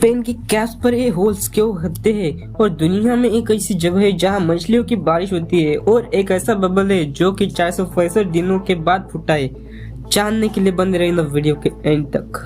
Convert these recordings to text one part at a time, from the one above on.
Pen की caps पर ये होल्स क्यों होते हैं और दुनिया में एक ऐसी जगह है जहां मछलियों की बारिश होती है और एक ऐसा बबल है जो कि 465 दिनों के बाद फूटा है। जानने के लिए बंद रहना वीडियो के एंड तक।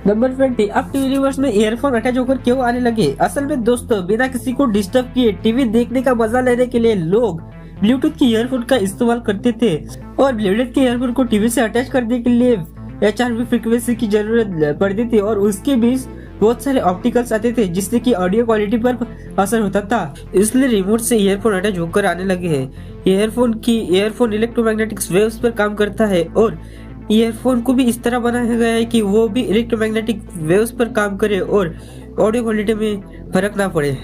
नंबर 20, अब यूनिवर्स में ईयरफोन अटैच होकर क्यों आने लगे। असल में दोस्तों, बिना किसी को डिस्टर्ब किए टीवी देखने का मजा लेने के लिए लोग ब्लूटूथ की ईयरफोन का इस्तेमाल करते थे और ब्लूटूथ के ईयरफोन को टीवी से अटैच करने के लिए HRV फ्रीक्वेंसी की जरूरत पड़ती थी और उसके बीच बहुत सारे ऑप्टिकल्स आते थे जिससे कि ऑडियो क्वालिटी पर असर होता था। इसलिए रिमोट से ईयरफोन अटैच होकर आने लगे हैं। ईयरफोन इलेक्ट्रोमैग्नेटिक वेव्स पर काम करता है और ईयरफोन को भी इस तरह बनाया गया है कि वो भी इलेक्ट्रोमैग्नेटिक वेव्स पर काम करे और ऑडियो क्वालिटी में फर्क ना पड़े।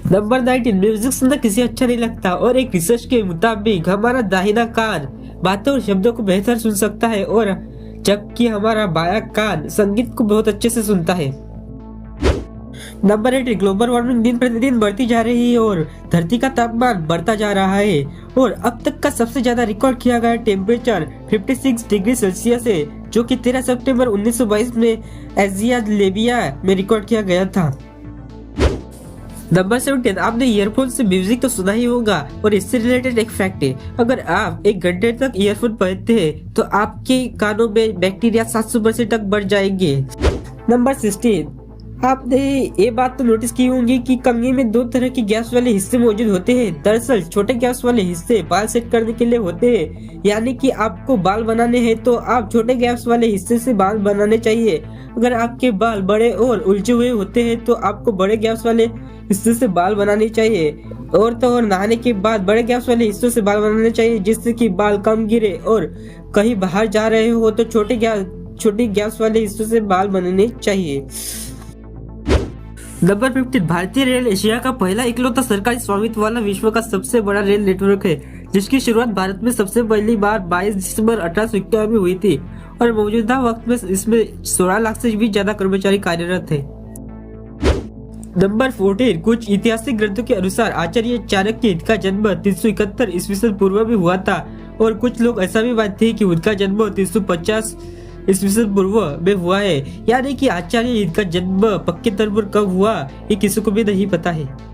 नंबर 19, म्यूजिक सुनना किसी अच्छा नहीं लगता और एक रिसर्च के मुताबिक हमारा दाहिना कान बातों और शब्दों को बेहतर सुन सकता है और जबकि हमारा बायां कान संगीत को बहुत अच्छे से सुनता है। नंबर 8, ग्लोबल वार्मिंग दिन प्रतिदिन बढ़ती जा रही है और धरती का तापमान बढ़ता जा रहा है और अब तक का सबसे ज्यादा रिकॉर्ड किया गया टेम्परेचर 56 डिग्री सेल्सियस है, जो कि 13 सितंबर 1922 में एजिया लेबिया में रिकॉर्ड किया गया था। नंबर 17, आपने ईयरफोन से म्यूजिक तो सुना ही होगा और इससे रिलेटेड एक फैक्ट है, अगर आप 1 घंटे तक ईयरफोन पहनते हैं तो आपके कानों में बैक्टीरिया 700% तक बढ़ जाएंगे। नंबर 16, आपने ये बात तो नोटिस की होंगी कि कंघी में 2 तरह की गैस वाले हिस्से मौजूद होते हैं। दरअसल छोटे गैस वाले हिस्से बाल सेट करने के लिए होते हैं, यानी कि आपको बाल बनाने हैं तो आप छोटे गैस वाले हिस्से से बाल बनाने चाहिए। अगर आपके बाल बड़े और उलझे हुए होते हैं तो आपको बड़े गैस वाले हिस्से से बाल बनाने चाहिए। और नहाने के बाद बड़े गैस वाले हिस्सों से बाल बनाने चाहिए जिससे कि बाल कम गिरे और कहीं बाहर जा रहे हो तो छोटी गैस वाले हिस्सों से बाल बनाने चाहिए। नंबर 15, भारतीय रेल एशिया का पहला इकलौता सरकारी स्वामित्व वाला विश्व का सबसे बड़ा रेल नेटवर्क है, जिसकी शुरुआत भारत में सबसे पहली बार 22 दिसंबर 1851 में हुई थी और मौजूदा वक्त में इसमें 16 लाख से भी ज्यादा कर्मचारी कार्यरत थे। नंबर 14, कुछ ऐतिहासिक ग्रंथों के अनुसार आचार्य चाणक्य का जन्म 371 ईस्वी पूर्व में हुआ था और कुछ लोग ऐसा भी मानते हैं कि उनका जन्म 350 ईस्वी पूर्व में हुआ है, यानी कि आचार्य का जन्म पक्के तौर पर कब हुआ ये किसी को भी नहीं पता है।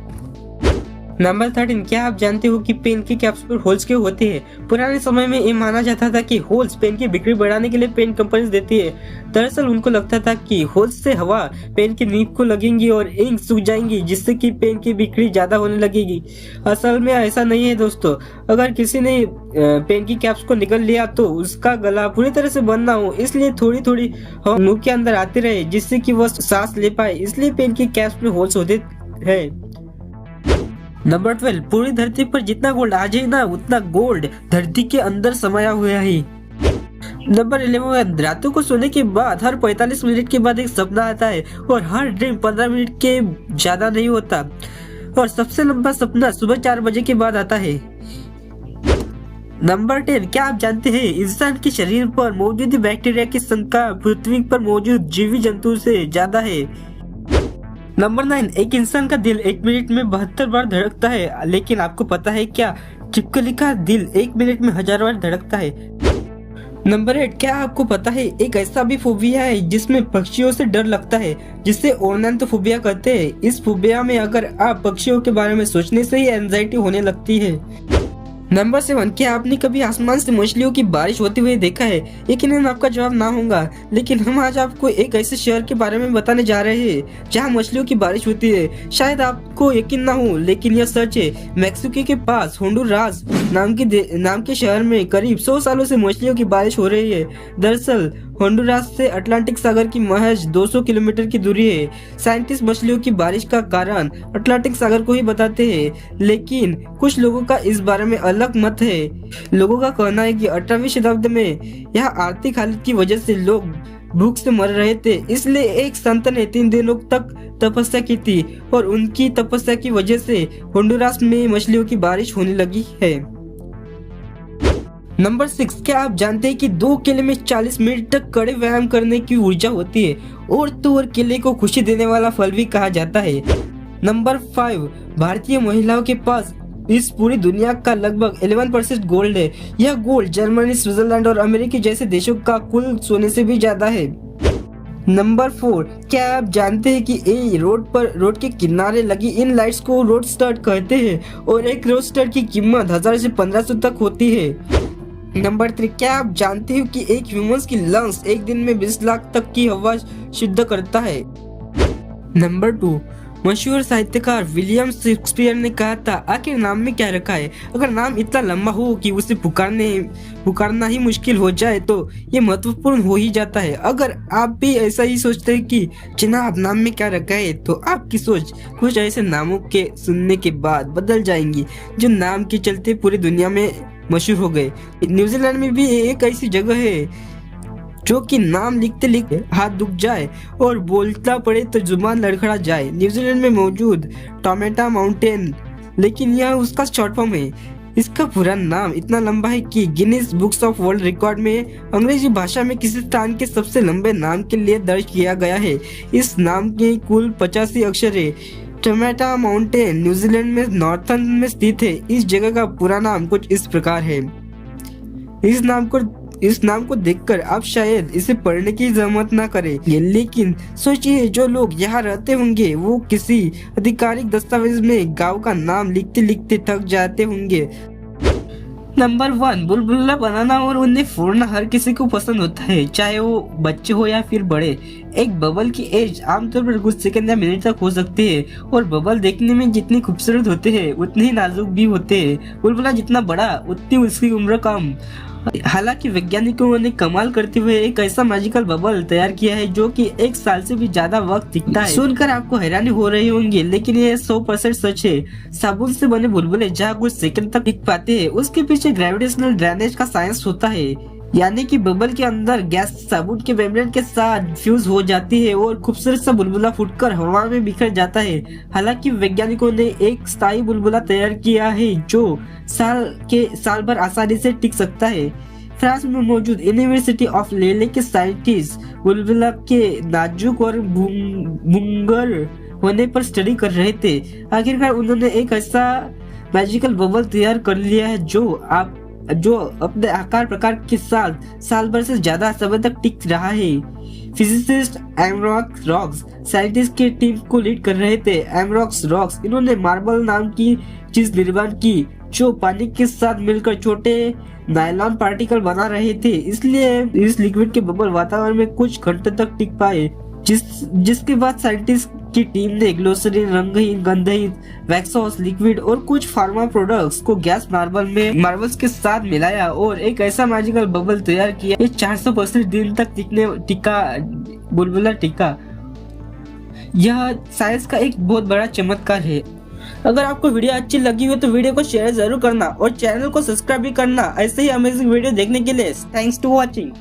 नंबर 13, क्या आप जानते हो कि पेन के कैप्स पर होल्स क्यों होते हैं। पुराने समय में ये माना जाता था कि होल्स पेन की बिक्री बढ़ाने के लिए पेन कंपनीज देती है। दरअसल उनको लगता था कि होल्स से हवा पेन की नीब को लगेंगी और इंक सूख जाएंगी, जिससे कि पेन की बिक्री ज्यादा होने लगेगी। असल में ऐसा नहीं है दोस्तों। अगर किसी ने पेन की कैप्स को निकल लिया तो उसका गला पूरी तरह से बंद ना हो, इसलिए थोड़ी थोड़ी हवा मुंह के अंदर आती रहे जिससे कि वह सांस ले पाए, इसलिए पेन की कैप्स में होल्स होते हैं। नंबर 12, पूरी धरती पर जितना गोल्ड आज है ना, उतना गोल्ड धरती के अंदर समाया हुआ है। नंबर 11, रातों को सोने के बाद हर 45 मिनट के बाद एक सपना आता है और हर ड्रीम 15 मिनट के ज्यादा नहीं होता और सबसे लंबा सपना सुबह 4 बजे के बाद आता है। नंबर 10, क्या आप जानते हैं इंसान के शरीर पर मौजूद बैक्टीरिया की संख्या पृथ्वी पर मौजूद जीवी जंतु से ज्यादा है। नंबर 9, एक इंसान का दिल 1 मिनट में 72 बार धड़कता है, लेकिन आपको पता है क्या छिपकली का दिल 1 मिनट में 1000 बार धड़कता है। नंबर 8, क्या आपको पता है एक ऐसा भी फोबिया है जिसमें पक्षियों से डर लगता है, जिसे ओर्निथोफोबिया कहते हैं। इस फोबिया में अगर आप पक्षियों के बारे में सोचने से ही एंजाइटी होने लगती है। नंबर 7, क्या आपने कभी आसमान से मछलियों की बारिश होते हुए देखा है। यकीनन आपका जवाब ना होगा, लेकिन हम आज आपको एक ऐसे शहर के बारे में बताने जा रहे हैं जहां मछलियों की बारिश होती है। शायद आपको यकीन ना हो, लेकिन यह सच है। मैक्सिको के पास होंडुरास नाम के शहर में करीब 100 सालों से मछलियों की बारिश हो रही है। दरअसल होंडुरास से अटलांटिक सागर की महज 200 किलोमीटर की दूरी है। साइंटिस्ट मछलियों की बारिश का कारण अटलांटिक सागर को ही बताते हैं, लेकिन कुछ लोगों का इस बारे में अलग मत है। लोगों का कहना है कि 18वीं शताब्दी में यह आर्थिक हालत की वजह से लोग भूख से मर रहे थे, इसलिए एक संत ने 3 दिनों तक तपस्या की थी और उनकी तपस्या की वजह से होंडुरास में मछलियों की बारिश होने लगी है। नंबर 6, क्या आप जानते हैं कि 2 केले में 40 मिनट तक कड़े व्यायाम करने की ऊर्जा होती है और केले को खुशी देने वाला फल भी कहा जाता है। नंबर 5, भारतीय महिलाओं के पास इस पूरी दुनिया का लगभग 11% गोल्ड है। यह गोल्ड जर्मनी, स्विट्जरलैंड और अमेरिका जैसे देशों का कुल सोने से भी ज्यादा है। नंबर 4, क्या आप जानते हैं कि रोड के किनारे लगी इन लाइट्स को रोड स्टार कहते हैं और एक रोड स्टार की कीमत 1000 से 1500 तक होती है। नंबर 3, क्या आप जानते हो कि एक ह्यूमन की लंग्स एक दिन में 20 लाख तक की हवा शुद्ध करता है। नंबर 2, मशहूर साहित्यकार विलियम शेक्सपियर ने कहा था, आखिर नाम में क्या रखा है। अगर नाम इतना लंबा हो कि उसे पुकारना ही मुश्किल हो जाए तो ये महत्वपूर्ण हो ही जाता है। अगर आप भी ऐसा ही सोचते हैं कि जनाब नाम में क्या रखा है, तो आपकी सोच कुछ ऐसे नामों के सुनने के बाद बदल जाएंगी जो नाम के चलते पूरी दुनिया में मशहूर हो गए। न्यूजीलैंड में भी एक ऐसी जगह है जो कि नाम लिखते लिखते हाथ दुख जाए और बोलता पड़े तो जुबान लड़खड़ा जाए। न्यूजीलैंड में मौजूद टोमेटा माउंटेन, लेकिन यह उसका शॉर्ट फॉर्म है। इसका पूरा नाम इतना लंबा है कि Guinness books of world record में अंग्रेजी भाषा में किसी स्थान के सबसे लंबे नाम के लिए दर्ज किया गया है। इस नाम के कुल 85 अक्षर है। टोमेटा माउंटेन न्यूजीलैंड में नॉर्थर्न में स्थित है। इस जगह का पूरा नाम कुछ इस प्रकार है। इस नाम को देखकर आप शायद इसे पढ़ने की जहमत ना करें, लेकिन सोचिए जो लोग यहाँ रहते होंगे वो किसी आधिकारिक दस्तावेज में गांव का नाम लिखते लिखते थक जाते होंगे। नंबर 1, बुलबुला बनाना और उन्हें फोड़ना हर किसी को पसंद होता है, चाहे वो बच्चे हो या फिर बड़े। एक बबल की एज आमतौर पर कुछ सेकंड या मिनट तक हो सकती है और बबल देखने में जितनी खूबसूरत होते हैं उतने ही नाजुक भी होते हैं। बुलबुला जितना बड़ा उतनी उसकी उम्र कम। हालांकि वैज्ञानिकों ने कमाल करते हुए एक ऐसा मैजिकल बबल तैयार किया है जो कि 1 साल से भी ज्यादा वक्त टिकता है। सुनकर आपको हैरानी हो रही होंगी, लेकिन ये 100% सच है। साबुन से बने बुलबुले जहाँ कुछ सेकंड तक टिक पाते हैं, उसके पीछे ग्रेविटेशनल ड्रेनेज का साइंस होता है, यानी कि बबल के अंदर गैस साबुन के मेम्ब्रेन के साथ फ्यूज हो जाती है और खूबसूरत सा बुलबुला फूटकर हवा में बिखर जाता है। हालांकि वैज्ञानिकों ने एक स्थायी बुलबुला तैयार किया है जो साल भर आसानी से टिक सकता है। फ्रांस में मौजूद यूनिवर्सिटी ऑफ लेले के साइंटिस्ट बुलबुला के नाजुक और भंगुर होने पर स्टडी कर रहे थे। आखिरकार उन्होंने एक ऐसा मैजिकल बबल तैयार कर लिया है जो अपने आकार प्रकार के साथ साल भर से ज्यादा समय तक टिक रहा है। फिजिसिस्ट एमरॉक्स रॉक्स साइंटिस्ट की टीम को लीड कर रहे थे। एमरॉक्स रॉक्स इन्होंने मार्बल नाम की चीज निर्माण की जो पानी के साथ मिलकर छोटे नायलॉन पार्टिकल बना रहे थे, इसलिए इस लिक्विड के बबल वातावरण में कुछ घंटे तक टिक पाए। जिसके बाद साइंटिस्ट की टीम ने ग्लिसरीन, रंगहीन, गंधहीन, वैक्सॉस लिक्विड और कुछ फार्मा प्रोडक्ट्स को गैस मार्बल्स के साथ मिलाया और एक ऐसा मैजिकल बबल तैयार किया। ये 465 दिन तक बुलबुला टिका। यह साइंस का एक बहुत बड़ा चमत्कार है। अगर आपको वीडियो अच्छी लगी हो तो वीडियो को शेयर जरूर करना और चैनल को सब्सक्राइब भी करना। ऐसे ही अमेजिंग वीडियो देखने के लिए थैंक्स टू वॉचिंग।